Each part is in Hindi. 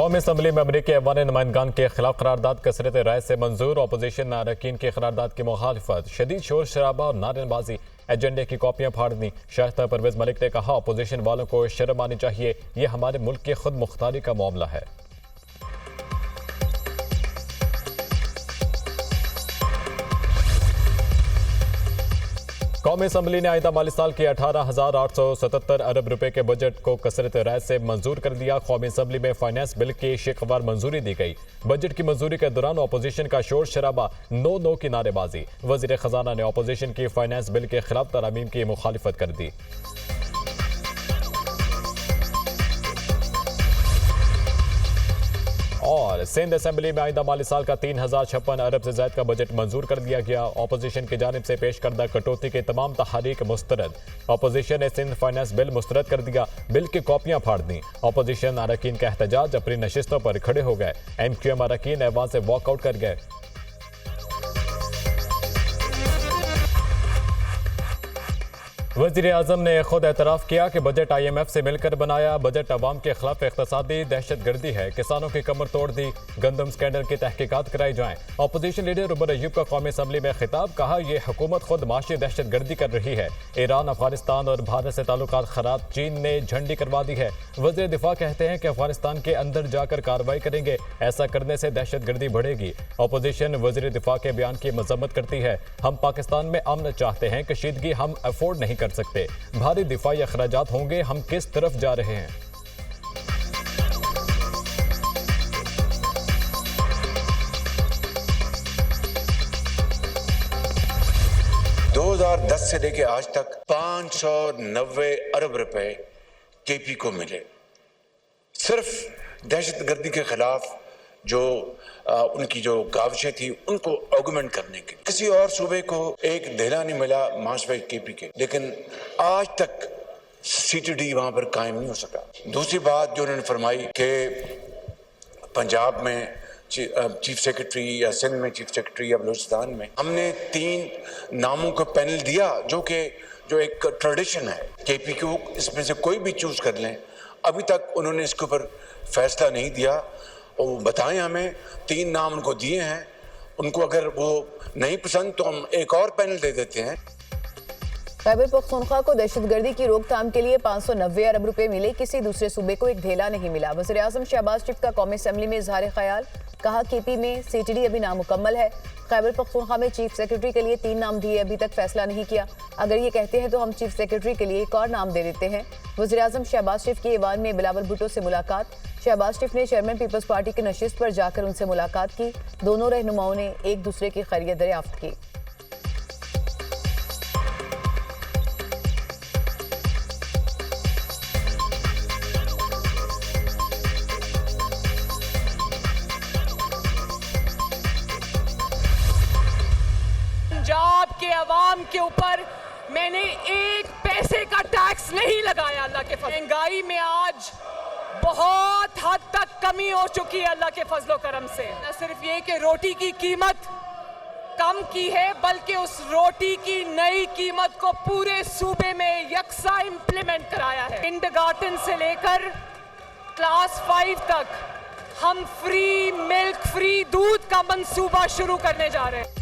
कौमी असम्बली में अमरीकी अफगान नुमाइंदगान के खिलाफ करारदाद कसरत राय से मंजूर। अपोजिशन अरकान की करारदाद की मुखालिफत, शदीद शोर शराबा और नारेबाजी, एजेंडे की कॉपियां फाड़ दी। शाइस्ता परवेज मलिक ने कहा, अपोजिशन वालों को शर्म आनी चाहिए, ये हमारे मुल्क की खुद मुख्तारी का मामला है। कौमी असम्बली ने आइंदा माली साल के 18,877 अरब रुपए के बजट को कसरत राय से मंजूर कर दिया। कौमी असम्बली में फाइनेंस बिल की शिकवार मंजूरी दी गई। बजट की मंजूरी के दौरान अपोजिशन का शोर शराबा, नो की नारेबाजी। वजीर खजाना ने अपोजिशन की फाइनेंस बिल के खिलाफ तरमीम की मुखालिफत कर दी। और सिंध असेंबली में आइंदा माली साल का 3,056 अरब से ज्यादा का बजट मंजूर कर दिया गया। अपोजिशन की जानिब से पेश करदा कटौती के तमाम तहरीक मुस्तरद। अपोजिशन ने सिंध फाइनेंस बिल मुस्तरद कर दिया, बिल की कॉपियां फाड़ दी। अपोजिशन अरकान का एहतजाज, अपनी नशिस्तों पर खड़े हो गए। MQM अरकान ऐवान से वॉकआउट कर गए। वज़ीर आज़म ने खुद एतराफ़ किया कि बजट IMF से मिलकर बनाया। बजट अवाम के खिलाफ इक़्तिसादी दहशतगर्दी है। किसानों की कमर तोड़ दी। गंदम स्कैंडल की तहकीकात कराई जाएं। अपोजिशन लीडर उमर अयूब का कौमी असम्बली में खिताब, कहा यह हुकूमत खुद माशी दहशतगर्दी कर रही है। ईरान, अफगानिस्तान और भारत से ताल्लुकात खराब, चीन ने झंडी करवा दी है। वज़ीर दिफा कहते हैं कि अफगानिस्तान के अंदर जाकर कार्रवाई करेंगे, ऐसा करने से दहशतगर्दी बढ़ेगी। अपोजिशन वज़ीर दिफा के बयान की मजम्मत करती है। हम पाकिस्तान में अमन चाहते हैं, कशीदगी हम अफोर्ड नहीं कर सकते। भारी दिफाई अखराजात होंगे, हम किस तरफ जा रहे हैं। दो 2010 से लेके आज तक 590 अरब रुपए KP को मिले, सिर्फ दहशतगर्दी के खिलाफ जो उनकी जो काविशें थी उनको ऑगमेंट करने के। किसी और सूबे को एक धेला नहीं मिला माशवे KP के, लेकिन आज तक CTD वहां पर कायम नहीं हो सका। दूसरी बात जो उन्होंने फरमाई कि पंजाब में चीफ सेक्रेटरी या सिंध में चीफ सेक्रेटरी या बलूचिस्तान में, हमने 3 नामों का पैनल दिया जो एक ट्रेडिशन है KP को, इसमें से कोई भी चूज कर लें। अभी तक उन्होंने इसके ऊपर फैसला नहीं दिया और बताएं हमें। 3 नाम उनको दिए हैं, उनको अगर वो नहीं पसंद तो हम एक और पैनल दे देते हैं। खैबर पख्तूनख्वा को दहशतगर्दी की रोकथाम के लिए 590 अरब रुपए मिले, किसी दूसरे सूबे को एक धेला नहीं मिला। वज़ीर आज़म शहबाज शरीफ का कौमी असम्बली में इजहार ख्याल, कहा KP में CTD अभी नामुकम्मल है। खैबर पख्तूनख्वा में चीफ सेक्रेटरी के लिए 3 नाम दिए, अभी तक फैसला नहीं किया। अगर ये कहते हैं तो हम चीफ सेक्रेटरी के लिए एक और नाम दे देते हैं। वज़ीर आज़म शहबाज शरीफ की ईवान में बिलावल भुट्टो से मुलाकात। शहबाज शरीफ ने चेयरमैन पीपल्स पार्टी की नशिस्त पर जाकर उनसे मुलाकात की। दोनों रहनुमाओं ने एक दूसरे की खैरियत दरियाफ्त की। पंजाब के अवाम के ऊपर मैंने एक पैसे का टैक्स नहीं लगाया। अल्लाह के फजल, महंगाई में आज बहुत हद तक कमी हो चुकी है अल्लाह के फजलो करम से। न सिर्फ ये कि रोटी की कीमत कम की है, बल्कि उस रोटी की नई कीमत को पूरे सूबे में यकसा इम्प्लीमेंट कराया है। किंडरगार्टन से लेकर क्लास 5 तक हम फ्री मिल्क, फ्री दूध का मंसूबा शुरू करने जा रहे हैं।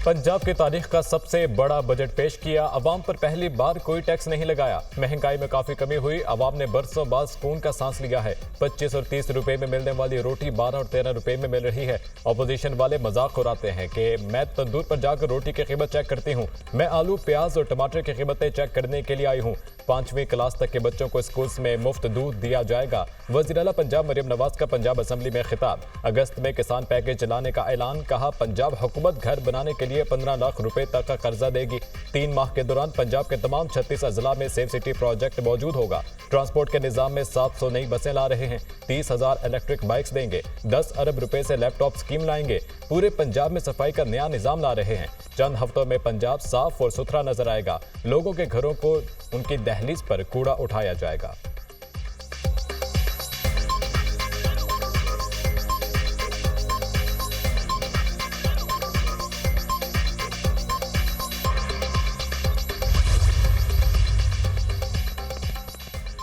पंजाब की तारीख का सबसे बड़ा बजट पेश किया। अवाम पर पहली बार कोई टैक्स नहीं लगाया। महंगाई में काफी कमी हुई। अवाम ने बरसों बाद सुकून का सांस लिया है। 25 और 30 रुपए में मिलने वाली रोटी 12 और 13 रुपए में मिल रही है। अपोजिशन वाले मजाक उड़ाते हैं कि मैं तंदूर पर जाकर रोटी की कीमत चेक करती हूँ, मैं आलू, प्याज और टमाटर की कीमतें चेक करने के लिए आई हूँ। 5वीं क्लास तक के बच्चों को स्कूल्स में मुफ्त दूध दिया जाएगा। वज़ीर आला पंजाब मरियम नवाज का पंजाब असम्बली में खिताब। अगस्त में किसान पैकेज लाने का ऐलान, कहा पंजाब हुकूमत घर बनाने के लिए 15 लाख रुपए तक का कर्जा देगी। 3 माह के दौरान पंजाब के तमाम 36 अजला में सेफ सिटी प्रोजेक्ट मौजूद होगा। ट्रांसपोर्ट के निजाम में 700 नई बसें ला रहे हैं। 30,000 इलेक्ट्रिक बाइक्स देंगे। 10 अरब रुपए से लैपटॉप स्कीम लाएंगे। पूरे पंजाब में सफाई का नया निजाम ला रहे हैं। चंद हफ्तों में पंजाब साफ और सुथरा नजर आएगा। लोगों के घरों को उनकी दहलीज पर कूड़ा उठाया जाएगा।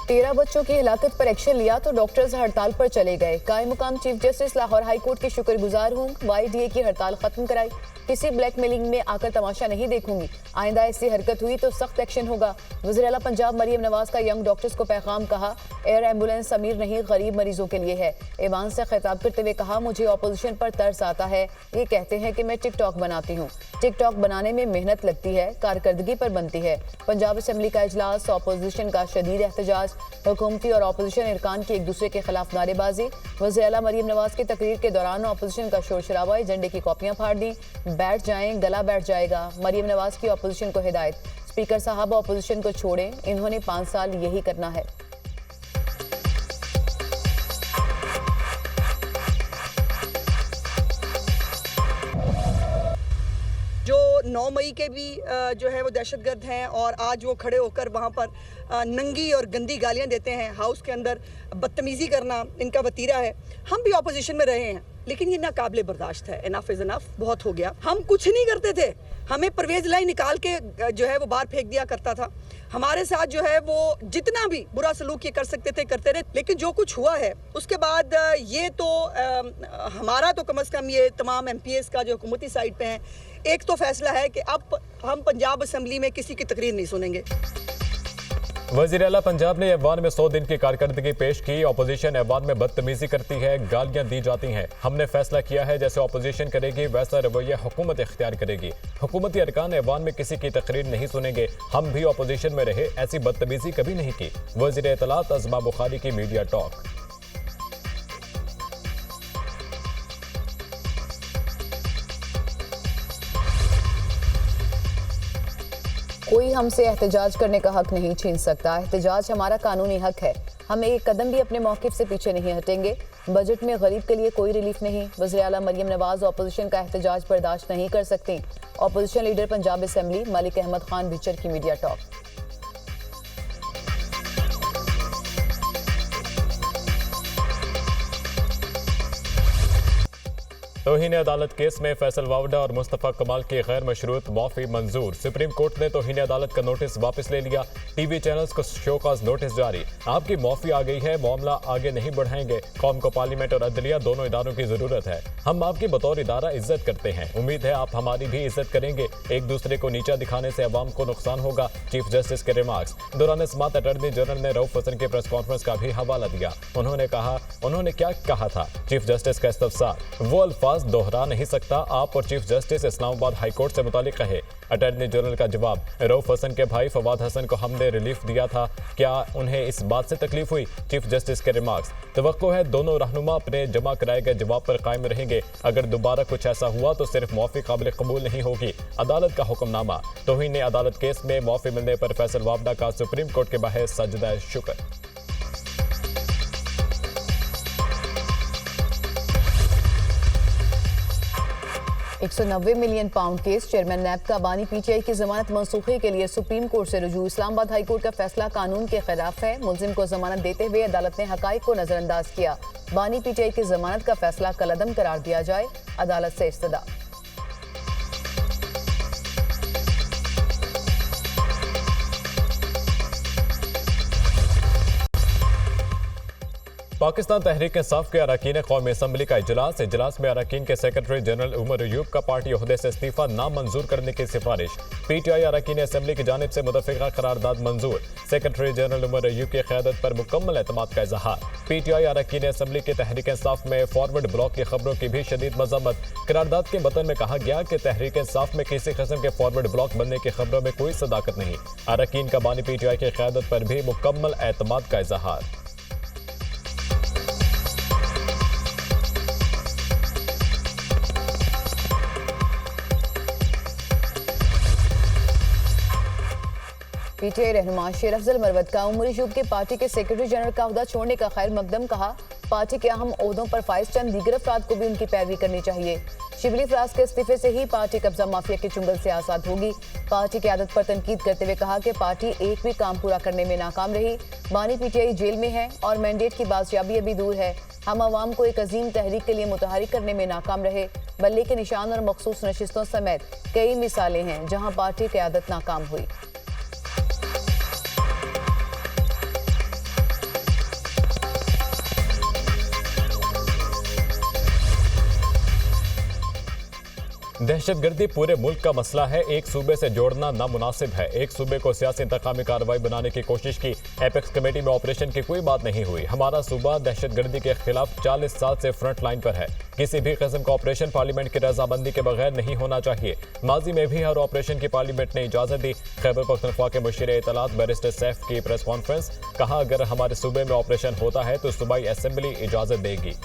13 बच्चों की हिलाकत पर एक्शन लिया तो डॉक्टर्स हड़ताल पर चले गए। कायम मुकाम chief justice Lahore high court की शुक्रगुजार हूँ। YDA की हड़ताल खत्म कराई। किसी ब्लैकमेलिंग में आकर तमाशा नहीं देखूंगी। आइंदा ऐसी हरकत हुई तो सख्त एक्शन होगा। वज़ीर आला पंजाब मरियम नवाज का यंग डॉक्टर्स को पैगाम, कहा एयर एम्बुलेंस अमीर नहीं गरीब मरीजों के लिए है। ईवान से खिताब करते हुए कहा, मुझे ऑपोजिशन पर तरस आता है। ये कहते हैं कि मैं टिकटॉक बनाती हूँ। टिकटॉक बनाने में मेहनत लगती है, कारकर्दगी पर बनती है। पंजाब असेंबली का इजलास, ऑपोजिशन का शदीद एहतजाज, हुकूमती और ऑपोजिशन इरकान की एक दूसरे के खिलाफ नारेबाजी। वज़ीर आला मरियम नवाज की तकरीर के दौरान ऑपोजिशन का शोर शराबा, एजेंडे की कॉपियां फाड़ दी। बैठ जाएं, गला बैठ जाएगा। मरियम नवाज की ऑपोजिशन को हिदायत, स्पीकर साहब ऑपोजिशन को छोड़ें, इन्होंने 5 साल यही करना है। जो 9 मई के भी जो है वो दहशतगर्द हैं और आज वो खड़े होकर वहाँ पर नंगी और गंदी गालियाँ देते हैं, हाउस के अंदर बदतमीज़ी करना इनका वतीरा है। हम भी ऑपोजिशन में रहे हैं, लेकिन ये नाकाबिले बर्दाश्त है। इनफ इज़ इनफ, बहुत हो गया। हम कुछ नहीं करते थे, हमें परवेज़ लाई निकाल के जो है वो बाहर फेंक दिया करता था। हमारे साथ जो है वो जितना भी बुरा सलूक ये कर सकते थे करते रहे, लेकिन जो कुछ हुआ है उसके बाद ये तो हमारा तो कम से कम ये तमाम MPs का जो हुकूमती साइड पे हैं, एक तो फैसला है कि अब हम पंजाब असेंबली में किसी की तकरीर नहीं सुनेंगे। वज़ीर आला पंजाब ने ऐवान में 100 दिन की कारकर्दगी पेश की। ऑपोजिशन ऐवान में बदतमीजी करती है, गालियां दी जाती हैं। हमने फैसला किया है जैसे ऑपोजिशन करेगी वैसा रवैया हुकूमत इख्तियार करेगी। हुकूमती अरकान ऐवान में किसी की तकरीर नहीं सुनेंगे। हम भी ऑपोजिशन में रहे, ऐसी बदतमीजी कभी नहीं की। वज़ीर इत्तलात अज़मा बुखारी की मीडिया टॉक। कोई हमसे एहतजाज करने का हक नहीं छीन सकता। एहतजाज हमारा कानूनी हक है। हम एक कदम भी अपने मौक़िफ़ से पीछे नहीं हटेंगे। बजट में गरीब के लिए कोई रिलीफ नहीं। वज़ीर आला मरियम नवाज ऑपोजिशन का एहतजाज बर्दाश्त नहीं कर सकती। Opposition leader Punjab assembly Malik Ahmad Khan Bhachar की मीडिया टॉक। तौहीन अदालत केस में फैसल वावडा और मुस्तफ़ा कमाल की गैर मशरूत माफी मंजूर। सुप्रीम कोर्ट ने तौहीन अदालत का नोटिस वापस ले लिया। टीवी चैनल्स को शोकाज नोटिस जारी। आपकी माफी आ गई है, मामला आगे नहीं बढ़ाएंगे। कौम को पार्लियामेंट और अदलिया दोनों इदारों की जरूरत है। हम आपकी बतौर इदारा इज्जत करते हैं, उम्मीद है आप हमारी भी इज्जत करेंगे। एक दूसरे को नीचा दिखाने से अवाम को नुकसान होगा। चीफ जस्टिस के रिमार्क्स। दौरान समात अटॉर्नी जनरल ने रऊफ हसन की प्रेस कॉन्फ्रेंस का भी हवाला दिया। उन्होंने क्या कहा था? चीफ जस्टिस का इस्तफसार, वो अल्फाज दोहरा नहीं सकता। आप और chief justice Islamabad high court से मुतालिक कहे। अटॉर्नी जनरल का जवाब, रऊफ हसन के भाई फवाद हसन को हमने रिलीफ दिया था, क्या उन्हें इस बात से तकलीफ हुई? चीफ जस्टिस के रिमार्क्स। तवक्को है दोनों रहनुमा अपने जमा कराए गए जवाब पर कायम रहेंगे। अगर दोबारा कुछ ऐसा हुआ तो सिर्फ माफी काबिल कबूल नहीं होगी। अदालत का हुक्मनामा। तौहीन अदालत केस में माफी मिलने पर फैसल वावडा का सुप्रीम कोर्ट के बाहर सजदा शुक्र। 190 मिलियन पाउंड केस। चेयरमैन नैब का बानी PTI की जमानत मंसूखी के लिए सुप्रीम कोर्ट से रुजू। इस्लामाबाद हाई कोर्ट का फैसला कानून के खिलाफ है। मुलजिम को जमानत देते हुए अदालत ने हकाइक को नजरअंदाज किया। बानी PTI की जमानत का फैसला कलअदम करार दिया जाए, अदालत से इस्तदा। पाकिस्तान तहरीक इंसाफ के अरकान कौमी असम्बली का इजलास में अरकान के सेक्रेटरी जनरल उमर अयूब का पार्टी ओहदे से इस्तीफा नामंजूर करने की सिफारिश। PTI अरकान असम्बली की जानिब से मुतफ़िका करारदाद मंजूर। सेक्रेटरी जनरल उमर अयूब की क़यादत पर मुकम्मल एतमाद का इजहार। PTI अरकान असम्बली की तहरीक इंसाफ में फॉरवर्ड ब्लॉक की खबरों की भी शदीद मज़म्मत। करारदाद के बतन में कहा गया कि तहरीक इंसाफ में किसी किस्म के फॉरवर्ड ब्लॉक बनने की खबरों में कोई सदाकत नहीं। अरकान का बानी PTI की क़यादत पर भी मुकम्मल एतमाद का इजहार। PTI रहनुमा शेर अफजल मरवत का उमर अयूब के पार्टी के सेक्रेटरी जनरल का ओहदा छोड़ने का खैर मकदम। कहा पार्टी के अहम ओहदों पर फाइज चंद दीगर अफराद को भी उनकी पैरवी करनी चाहिए। शिबली फराज के इस्तीफे से ही पार्टी कब्जा माफिया के चुंगल से आजाद होगी। पार्टी की आदत पर तनकीद करते हुए कहा कि पार्टी एक भी काम पूरा करने में नाकाम रही। बानी PTI जेल में है और मैंडेट की बाजियाबी अभी दूर है। हम आवाम को एक अजीम तहरीक के लिए मुतहरिक करने में नाकाम रहे। बल्ले के निशान और मखसूस नशिस्तों समेत कई मिसालें हैं जहाँ पार्टी की आदत नाकाम हुई। दहशतगर्दी पूरे मुल्क का मसला है, एक सूबे से जोड़ना नामुनासिब है। एक सूबे को सियासी इंतकामी कार्रवाई बनाने की कोशिश की। एपेक्स कमेटी में ऑपरेशन की कोई बात नहीं हुई। हमारा सूबा दहशतगर्दी के खिलाफ 40 साल से फ्रंट लाइन पर है। किसी भी किस्म का ऑपरेशन पार्लियामेंट की रजामंदी के बगैर नहीं होना चाहिए। माजी में भी हर ऑपरेशन की पार्लियामेंट ने इजाजत दी। खैबर पख्तूनख्वा के मुशीर इत्तलात बैरिस्टर सैफ की प्रेस कॉन्फ्रेंस, कहा अगर हमारे सूबे में ऑपरेशन होता है तो सूबाई असेंबली इजाजत देगी।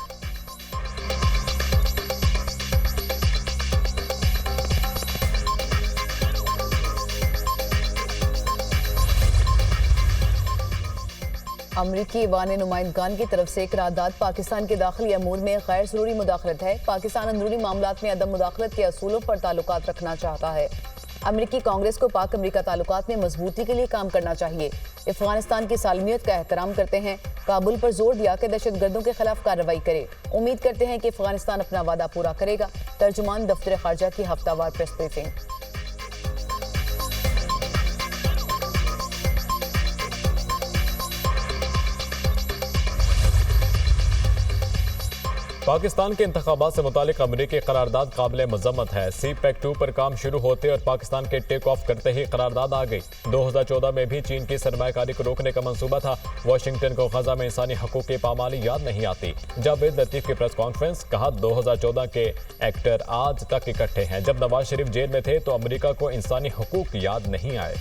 अमरीकी ईवान नुमाइंदगान की तरफ से करारदाद पाकिस्तान के दाखिली अमूर में गैर ज़रूरी मुदाखलत है। पाकिस्तान अंदरूनी मामलात में अदम मुदाखलत के असूलों पर ताल्लुकात रखना चाहता है। अमरीकी कांग्रेस को पाक अमरीका ताल्लुकात में मजबूती के लिए काम करना चाहिए। अफगानिस्तान की सालमियत का एहतराम करते हैं। काबुल पर जोर दिया कि दहशतगर्दों के खिलाफ कार्रवाई करे। उम्मीद करते हैं कि अफगानिस्तान अपना वादा पूरा करेगा। तर्जुमान दफ्तर खारजा की हफ्तावार प्रेस ब्रीफिंग। पाकिस्तान के इंतखाबात से मुतालिक अमरीकी करारदाद काबिल मजम्मत है। CPEC-2 पर काम शुरू होते और पाकिस्तान के टेक ऑफ करते ही करारदाद आ गई। 2014 में भी चीन की सरमायाकारी को रोकने का मंसूबा था। वाशिंगटन को गजा में इंसानी हकूक की पामाली याद नहीं आती। जावेद लतीफ की प्रेस कॉन्फ्रेंस, कहा 2014 के एक्टर आज तक इकट्ठे हैं। जब नवाज शरीफ जेल में थे तो अमरीका को इंसानी हकूक याद नहीं आए।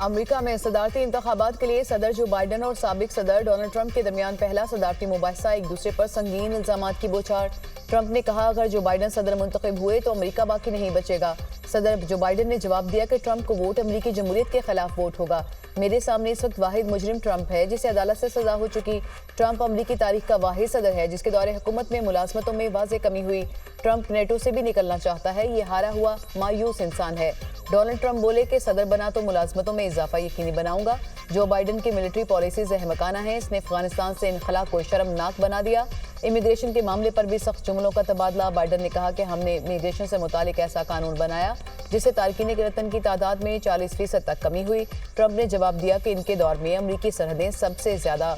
अमेरिका में सदारती इंतखाबात के लिए सदर जो बाइडन और साबिक सदर डोनाल्ड ट्रंप के दरमियान पहला सदारती मुबाहिसा, एक दूसरे पर संगीन इल्जामात की बौछार। ट्रंप ने कहा अगर जो बाइडन सदर मुंतखब हुए तो अमेरिका बाकी नहीं बचेगा। सदर जो बाइडन ने जवाब दिया कि ट्रंप को वोट अमेरिकी जमहूरियत के खिलाफ वोट होगा। मेरे सामने इस वक्त वाहिद मुजरिम ट्रंप है जिसे अदालत से सजा हो चुकी। ट्रंप अमेरिकी तारीख का वाहिद सदर है जिसके दौरे हुकूमत में मुलाजमतों में वाज़ेह कमी हुई। ट्रंप नेटो से भी निकलना चाहता है। ये हारा हुआ मायूस इंसान है। डोनाल्ड ट्रंप बोले कि सदर बना तो मुलाजमतों में इजाफा यकीनी बनाऊंगा। जो बाइडन की मिलिट्री पॉलिसीज अहमकाना है। इसने अफगानिस्तान से इनखला को शर्मनाक बना दिया। इमिग्रेशन के मामले पर भी सख्त जुमलों का तबादला। बाइडन ने कहा कि हमने इमिग्रेशन से मुतालिक ऐसा कानून बनाया जिससे तारकीन वतन की तादाद में 40% तक कमी हुई। ट्रंप ने जवाब दिया कि इनके दौर में अमरीकी सरहदें सबसे ज्यादा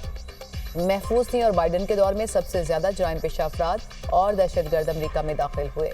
महफूज थीं और बाइडन के दौर में सबसे ज्यादा जराइम पेशा अफराद और दहशतगर्द अमरीका में दाखिल हुए।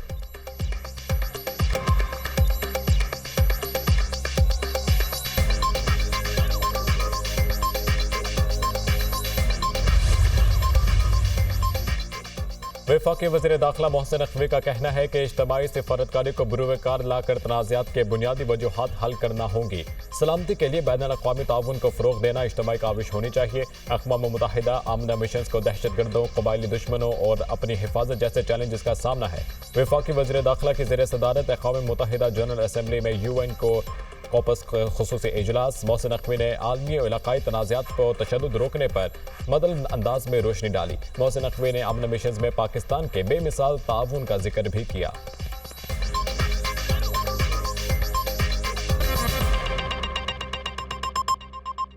वफाकी वज़ीर दाखिला मोहसिन नकवी का कहना है कि इज्तिमाई सिफारतकारी को बुरूकार लाकर तनाज़ात के बुनियादी वजूहात हल करना होंगी। सलामती के लिए बैनुल-अक़वामी ताउन को फ़रोग़ देना इज्तिमाई काविश होनी चाहिए। अक़वाम मुत्तहिदा आमना मिशन को दहशतगर्दों, क़बायली दुश्मनों और अपनी हिफाजत जैसे चैलेंजेस का सामना है। वफाकी वज़ीर दाखिला की ज़ेर सदारत अक़वाम मुत्तहिदा जनरल असम्बली में UN को कॉपस खुसूसी इजलास, मोहसिन नकवी ने आलमी और इलाकाई तनाज़ात को तशद्दुद रोकने पर मदल अंदाज में रोशनी डाली। मोहसिन नकवी ने अमन मिशन में पाकिस्तान के बेमिसाल ताउन का जिक्र भी किया।